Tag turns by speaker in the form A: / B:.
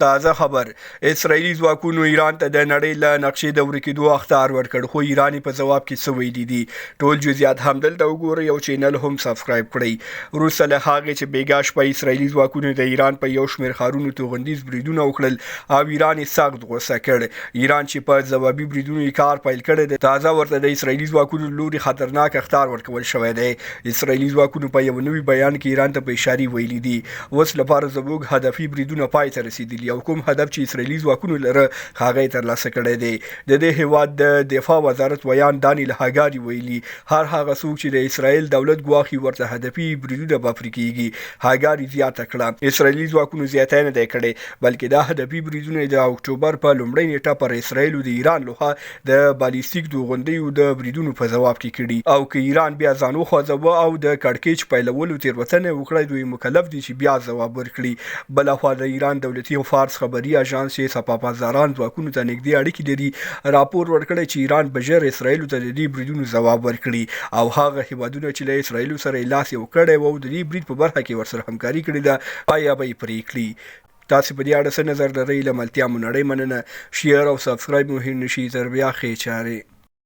A: تازه خبر اسرايلي ځواکونو ایران ته د نړۍ له نقشې د ورکېدو اخ.طار ورکړ خو ایران په جواب کې څه ویلي دي ټول جزئیات همدلته وګورئ او چینل هم سبسکرایب کړئ وروسته له هغې چې بېګا شپه اسرايلي ځواکونو د ایران په یو شمېر ښارونو توغندیز بریدونه وکړل او ایران یې سخت غوسه کړ ایران چې په ځوابي بریدونو یې کار پیل کړی دی تازه ورته د اسرايلي ځواکونو لوري خطرناک اخ.طار ورکول شوی دی اسرايلي ځواکونو په یو نوي بیان کې ایران ته په اشارې ویلي دي اوس لپاره زموږ هدفي بریدونه پای ته رسېدلي او کوم هدف چې اسرائیلي ځواکونو لره هغه ترلاسه کړی دی د دې هیواد د دفاع وزارت ویان دانیل هاګاری ویلي هر هغه څوک چې د اسرائیل دولت ګواښي ورته هدفي بریدونه به پرې کیږي هاګاری زیاته کړه اسرائیلي ځواکونو زیاته نه دی کړی بلکې دا هدفي بریدونه د اکتوبر په لومړۍ نیټه پر اسرائیل او د ایران لخوا د بالیستیک توغندیو د بریدونو په جواب کې کړي او که ایران بیا ځان وخوځوه او د کړکېچ پیلولو تېروتنې وکړي دوی مکلف دي چې بیا ځواب ورکړي بلخوا د ایران دولتي او فارس خبري اژانس چې سپاپازداران ځواکونو ته نږدې اړیکې لري راپور ورکړی چې ایران به ژر اسرائیلو ته د دې بریدونو ځواب ورکړي او هغه هیوادونه چې له اسرائیلو سره یې لاس یو کړی و او د دې برید په برخه کې ورسره همکاري کړې ده آیا به یې پرې کړي تاسو په دې اړه څه نظر لرئ له ملتیا مو نړۍ مننه شیر او سبسکرایب مو هېر نشي تر بیا ښې چارې